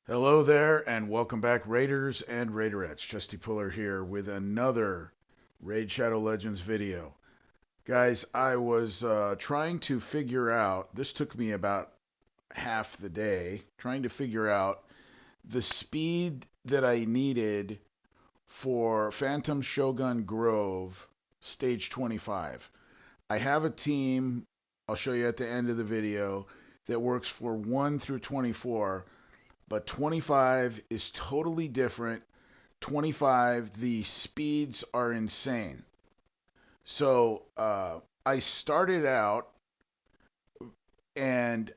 Hello there, and welcome back, Raiders and Raiderettes. Chesty Puller here with another Raid Shadow Legends video. Guys, I was trying to figure out, this took me about half the day, trying to figure out the speed that I needed for Phantom Shogun Grove Stage 25. I have a team, I'll show you at the end of the video, that works for 1 through 24. But 25 is totally different. 25, the speeds are insane. So I started out and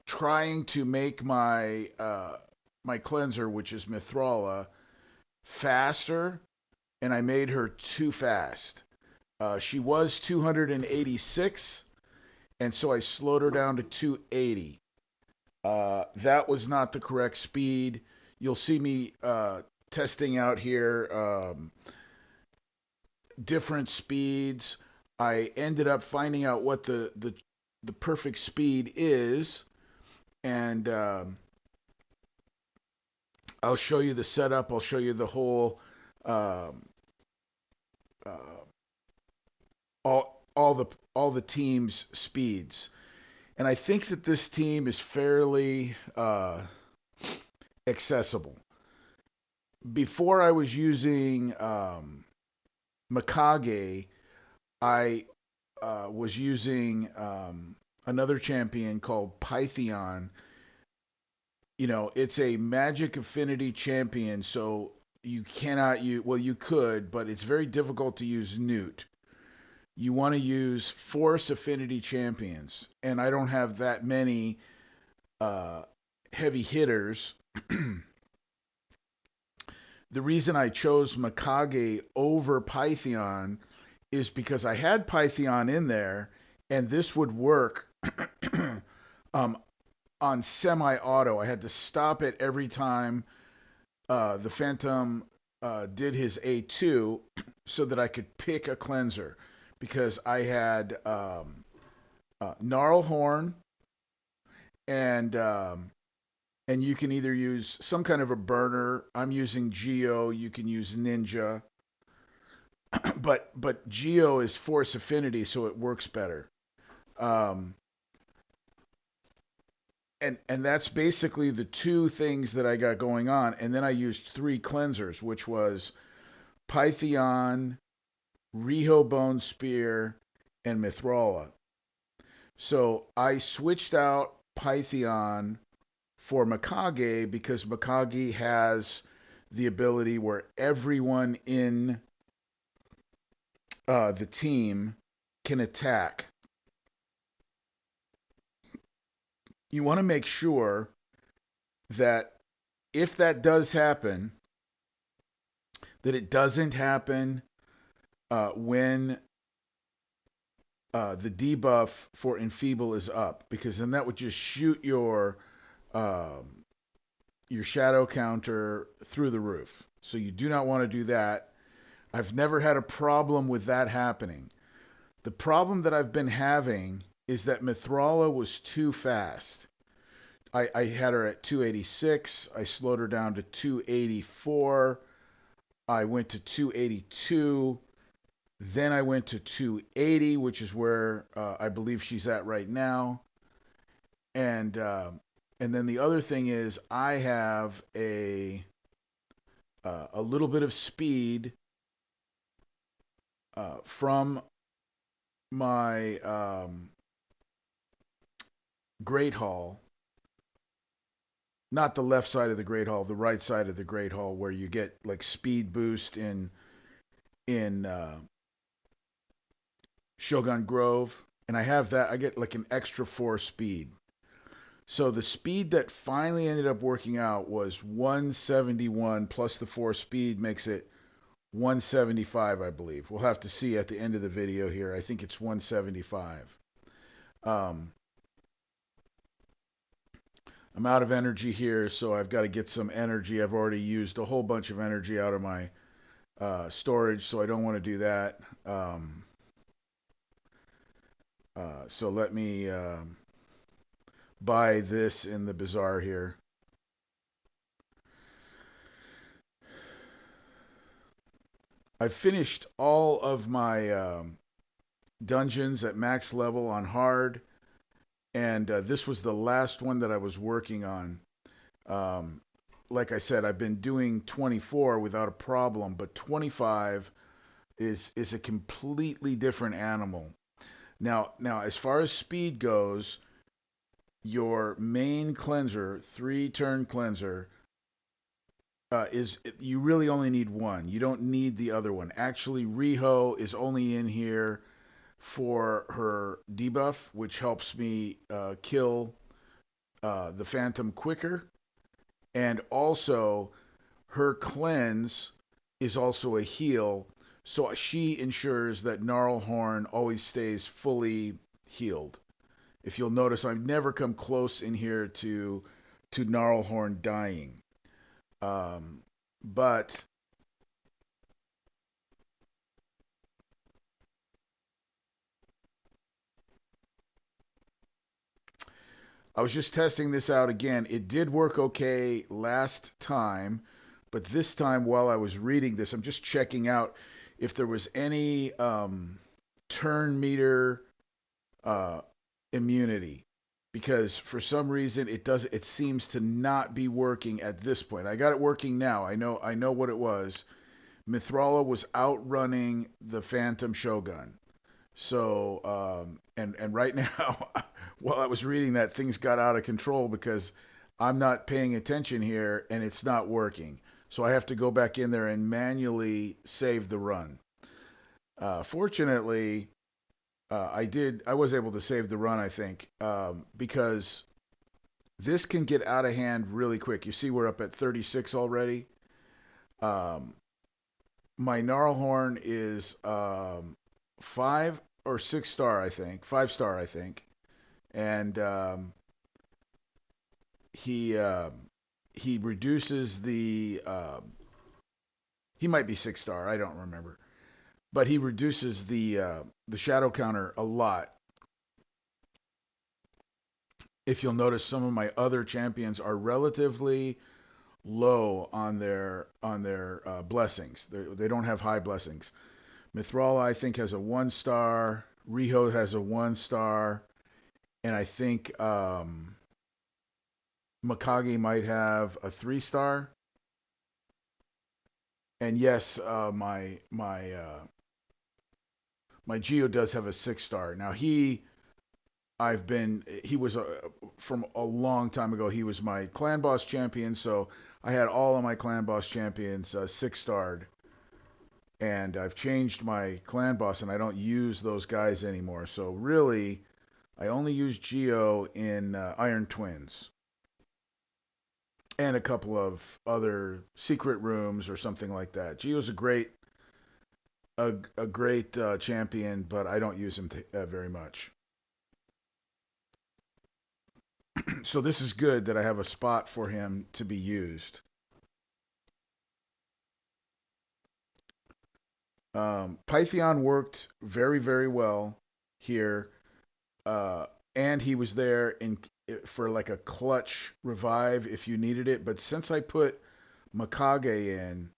trying to make my cleanser, which is Mithrala, faster, and I made her too fast. She was 286, and so I slowed her down to 280. That was not the correct speed. You'll see me testing out here different speeds. I ended up finding out what the perfect speed is, and I'll show you the setup. I'll show you the whole um, uh, all the team's speeds. And I think that this team is fairly accessible. Before I was using Mikage, I was using another champion called Pythion. You know, it's a magic affinity champion, so you cannot use, well, you could, but it's very difficult to use Newt. You want to use force affinity champions, and I don't have that many uh, heavy hitters. The reason I chose Mikage over Pythion is because I had Pythion in there, and this would work um, on semi-auto. I had to stop it every time the Phantom did his A2 so that I could pick a cleanser because I had Gnarlhorn and and you can either use some kind of a burner. I'm using Geo. You can use Ninja, but Geo is force affinity, so it works better. Um, and that's basically the two things that I got going on. And then I used three cleansers, which was Pythion, Riho Bone Spear, and Mithrala. So I switched out Pythion for Mikage because Mikage has the ability where everyone in the team can attack. You want to make sure that if that does happen, that it doesn't happen when the debuff for enfeeble is up, because then that would just shoot um, your shadow counter through the roof. So you do not want to do that. I've never had a problem with that happening. The problem that I've been having is that Mithrala was too fast. I had her at 286. I slowed her down to 284. I went to 282. Then I went to 280, which is where I believe she's at right now. And and then the other thing is I have a little bit of speed from my Great Hall, not the left side of the Great Hall, the right side of the Great Hall, where you get like speed boost in Shogun Grove, and I have that. I get like an extra 4 speed. So the speed that finally ended up working out was 171 plus the 4 speed makes it 175, I believe. We'll have to see at the end of the video here. I think it's 175. Um, I'm out of energy here, so I've got to get some energy. I've already used a whole bunch of energy out of my storage, so I don't want to do that. So let me buy this in the bazaar here. I've finished all of my dungeons at max level on hard, and this was the last one that I was working on. Um, like I said, I've been doing 24 without a problem, but 25 is a completely different animal. Now, as far as speed goes, your main cleanser, 3-turn cleanser, is you really only need one. You don't need the other one. Actually, Riho is only in here for her debuff, which helps me kill the Phantom quicker, and also her cleanse is also a heal, so she ensures that Gnarlhorn always stays fully healed. If you'll notice, I've never come close in here to Gnarlhorn dying. But I was just testing this out again. It did work okay last time, but this time while I was reading this, I'm just checking out if there was any turn meter uh, immunity, because for some reason it seems to not be working at this point. I got it working now. I know what it was. Mithrala was outrunning the Phantom Shogun. So and right now, while I was reading that, things got out of control because I'm not paying attention here and it's not working. So I have to go back in there and manually save the run. Fortunately, I was able to save the run, I think, because this can get out of hand really quick. You see, we're up at 36 already. Um, my Gnarlhorn is 5 or 6 star, I think, 5 star, I think, and he he reduces the he might be 6 star, I don't remember, but he reduces the shadow counter a lot. If you'll notice, some of my other champions are relatively low on their blessings. They don't have high blessings. Mithrala, I think, has a 1 star. Riho has a 1 star, and I think Mikage might have a 3 star. And yes, my Geo does have a 6 star. Now he was from a long time ago. He was my clan boss champion, so I had all of my clan boss champions 6 starred, and I've changed my clan boss, and I don't use those guys anymore. So really, I only use Geo in Iron Twins and a couple of other secret rooms or something like that. Geo's a great champion, but I don't use him very much. So this is good that I have a spot for him to be used. Pythion worked very, very well here, uh, and he was there for like a clutch revive if you needed it. But since I put Mikage in,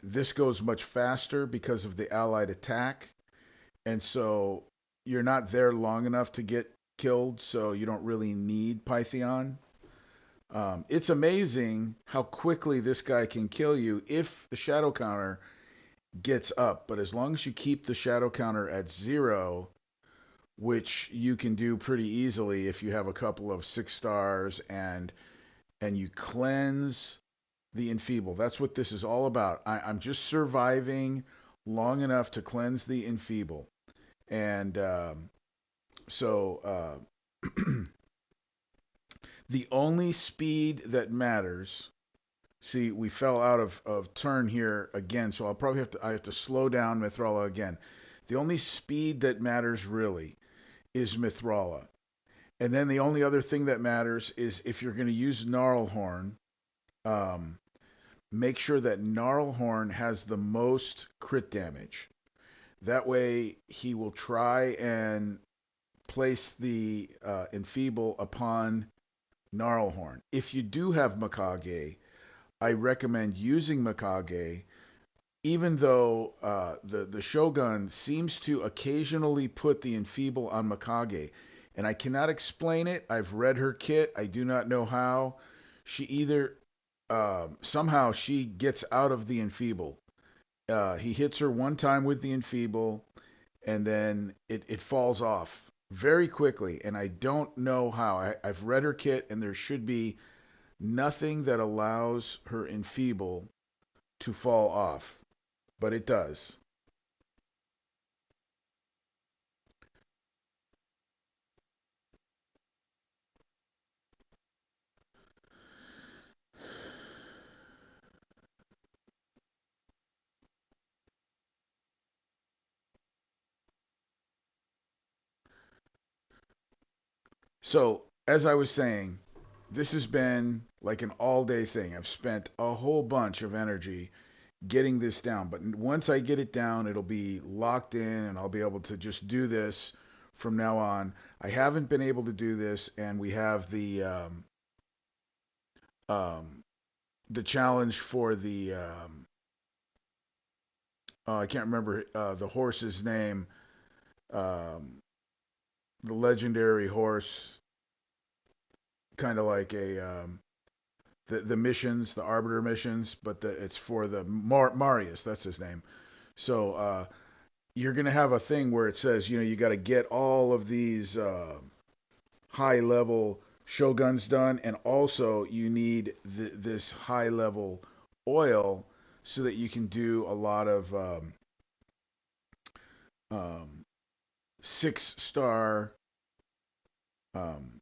this goes much faster because of the allied attack, and so you're not there long enough to get killed, so you don't really need Pythion. It's amazing how quickly this guy can kill you if the shadow counter gets up, but as long as you keep the shadow counter at 0, which you can do pretty easily if you have a couple of 6 stars and you cleanse the enfeeble. That's what this is all about. I'm just surviving long enough to cleanse the enfeeble, and so the only speed that matters. See, we fell out of turn here again, so I have to slow down Mithrala again. The only speed that matters really is Mithrala. And then the only other thing that matters is if you're going to use Gnarlhorn, um, make sure that Gnarlhorn has the most crit damage. That way he will try and place the enfeeble upon Gnarlhorn. If you do have Mikage, I recommend using Mikage, even though the Shogun seems to occasionally put the enfeeble on Mikage. And I cannot explain it. I've read her kit. I do not know how. She either somehow she gets out of the enfeeble. He hits her one time with the enfeeble, and then it falls off very quickly. And I don't know how. I've read her kit, and there should be nothing that allows her enfeeble to fall off, but it does. So, as I was saying, this has been like an all day thing. I've spent a whole bunch of energy getting this down, but once I get it down, it'll be locked in and I'll be able to just do this from now on. I haven't been able to do this, and we have um, the challenge for the I can't remember the horse's name, um, the legendary horse, kind of like a the missions, the arbiter missions, but it's for the Marius. That's his name. So you're gonna have a thing where it says, you got to get all of these high level shoguns done, and also you need this high level oil so that you can do a lot of um, 6-star um,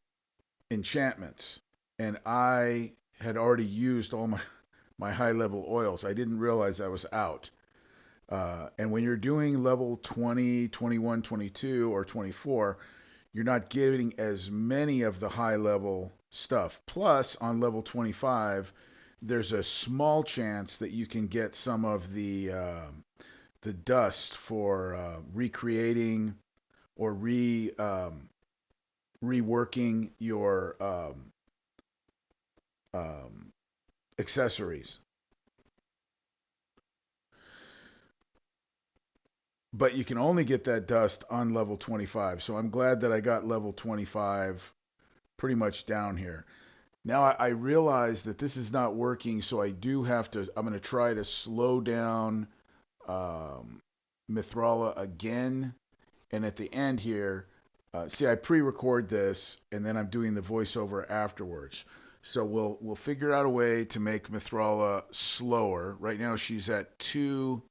enchantments. And I had already used all my high level oils. I didn't realize I was out. And when you're doing level 20, 21, 22, or 24, you're not getting as many of the high level stuff. Plus, on level 25, there's a small chance that you can get some of the dust for recreating or reworking your um, accessories. But you can only get that dust on level 25. So I'm glad that I got level 25 pretty much down here. Now I realize that this is not working, so I do have to. I'm going to try to slow down um, Mithrala again. And at the end here, see, I pre-record this, and then I'm doing the voiceover afterwards. So we'll figure out a way to make Mithrala slower. Right now she's at 2.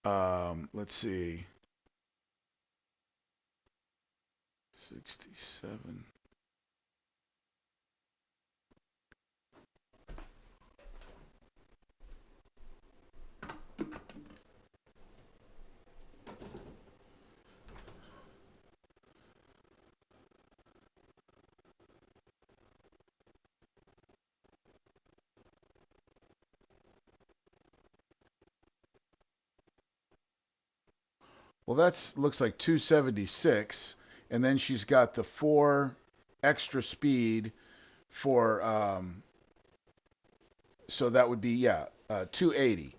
Let's see, 67. Well, that's looks like 276, and then she's got the 4 extra speed for so that would be, yeah, 280.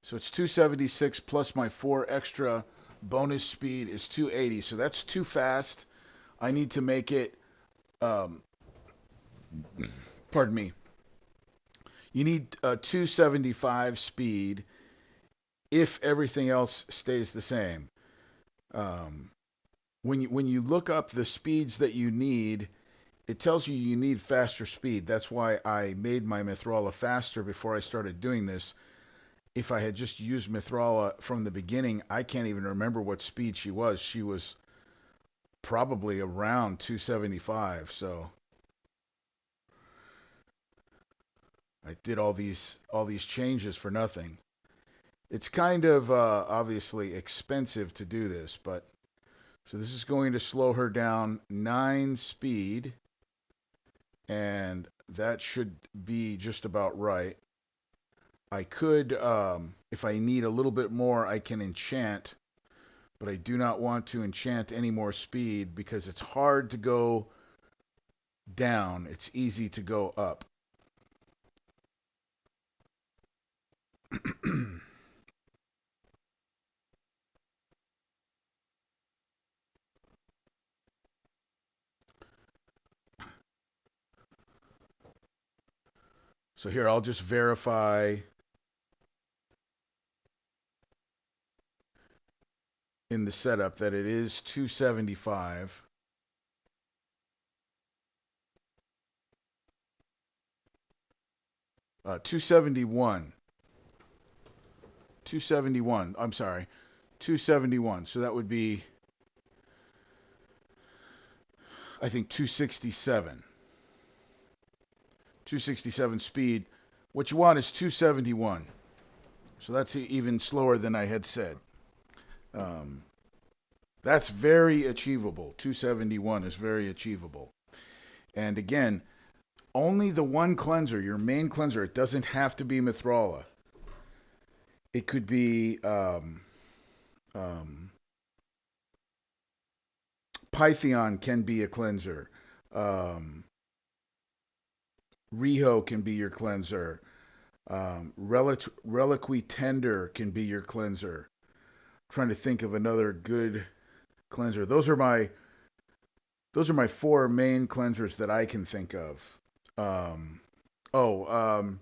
So it's 276 plus my 4 extra bonus speed is 280. So that's too fast. I need to make it um pardon me. You need 275 speed if everything else stays the same. Um, when you look up the speeds that you need, it tells you need faster speed. That's why I made my Mithrala faster before I started doing this. If I had just used Mithrala from the beginning, I can't even remember what speed she was. She was probably around 275. So I did all these changes for nothing. It's kind of obviously expensive to do this, but so this is going to slow her down 9 speed, and that should be just about right. I could, if I need a little bit more, I can enchant but I do not want to enchant any more speed because it's hard to go down. It's easy to go up. So here, I'll just verify in the setup that it is 275. Uh, 271. 271. I'm sorry. 271. So that would be, I think, 267. 267 speed. What you want is 271. So that's even slower than I had said. Um, that's very achievable. 271 is very achievable. And again, only the one cleanser, your main cleanser. It doesn't have to be Mithrala. It could be um, Pythion can be a cleanser. Um, Riho can be your cleanser. Reliquary Tender can be your cleanser. I'm trying to think of another good cleanser. Those are my four main cleansers that I can think of. Um, oh,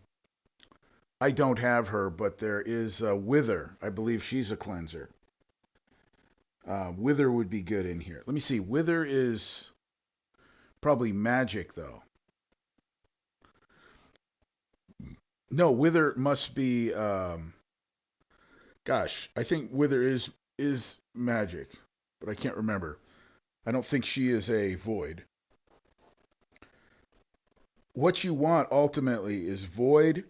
I don't have her, but there is Wither. I believe she's a cleanser. Wither would be good in here. Let me see. Wither is probably magic, though. No, Wither must be. Gosh, I think Wither is magic, but I can't remember. I don't think she is a void. What you want ultimately is void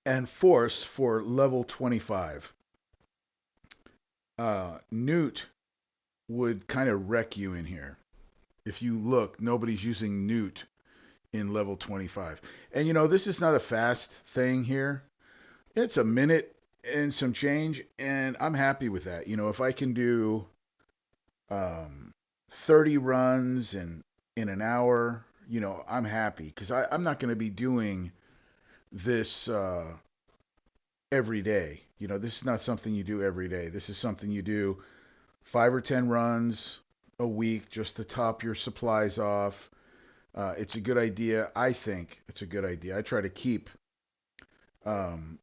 and force for level 25. Newt would kind of wreck you in here. If you look, nobody's using Newt in level 25. And this is not a fast thing here. It's a minute and some change, and I'm happy with that. If I can do 30 runs in an hour, I'm happy because I'm not going to be doing this every day. This is not something you do every day. This is something you do 5 or 10 runs a week just to top your supplies off. It's a good idea. I think it's a good idea. I try to keep um,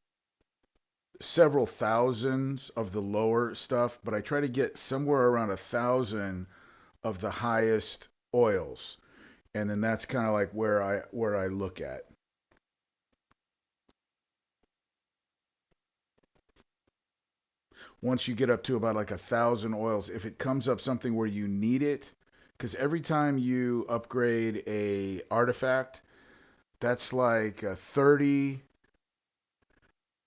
several thousands of the lower stuff, but I try to get somewhere around 1,000 of the highest oils, and then that's kind of like where I look at. Once you get up to about like 1,000 oils, if it comes up something where you need it, because every time you upgrade a artifact, that's like 30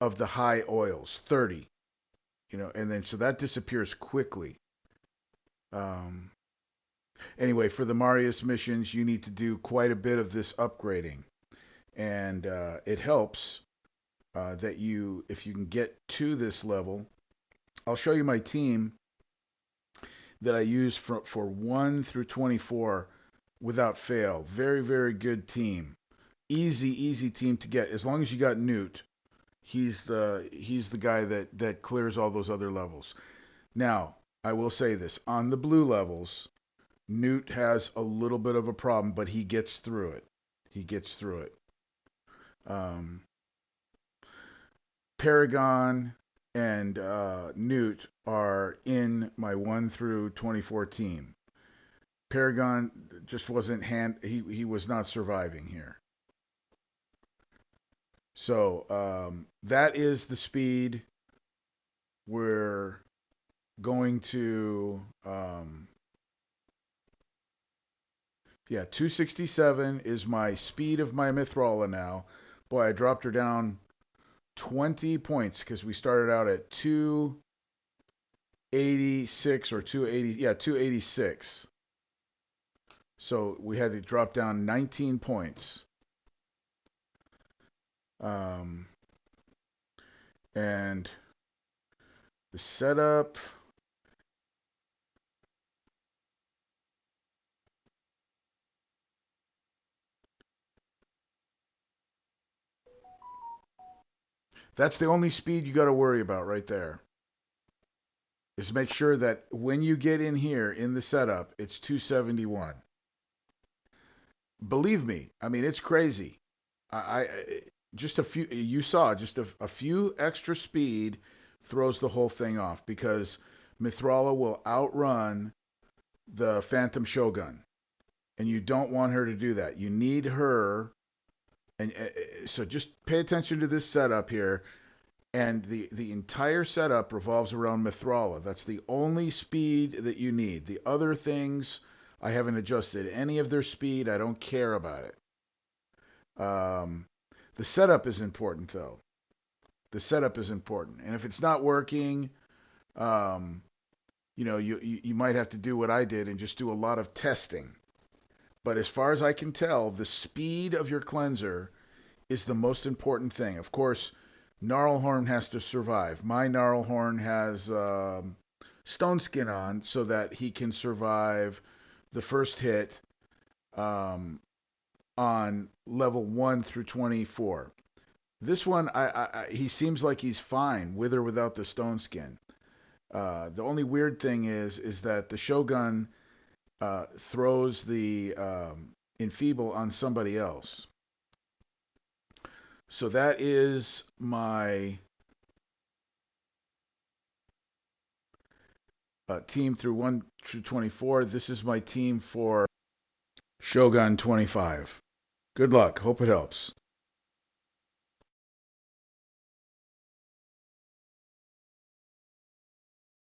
of the high oils, 30, and then so that disappears quickly. Um, anyway, for the Marius missions, you need to do quite a bit of this upgrading, and it helps that if you can get to this level. I'll show you my team that I use for 1 through 24 without fail. Very, very good team. Easy team to get. As long as you got Newt, he's the guy that clears all those other levels. Now, I will say this. On the blue levels, Newt has a little bit of a problem, but he gets through it. He gets through it. Um, Paragon and Newt are in my 1 through 24 team. Paragon just wasn't he was not surviving here. So that is the speed we're going to. 267 is my speed of my Mithrala now. Boy, I dropped her down 20 points because we started out at 286 or 280. Yeah, 286. So we had to drop down 19 points. And The setup. That's the only speed you got to worry about right there. Is make sure that when you get in here in the setup, it's 271. Believe me, I mean it's crazy. I just a few you saw just a few extra speed throws the whole thing off because Mithrala will outrun the Phantom Shogun, and you don't want her to do that. You need her, and so just pay attention to this setup here. And the entire setup revolves around Mithrala. That's the only speed that you need. The other things, I haven't adjusted any of their speed. I don't care about it. The setup is important, though. The setup is important. And if it's not working, um, you might have to do what I did and just do a lot of testing. But as far as I can tell, the speed of your cleanser is the most important thing. Of course, Gnarlhorn has to survive. My Gnarlhorn has stone skin on so that he can survive the first hit um, on level 1 through 24. This one, he seems like he's fine with or without the stone skin. The only weird thing is that the Shogun throws the enfeeble on somebody else. So that is my team through 1 through 24. This is my team for Shogun 25. Good luck. Hope it helps.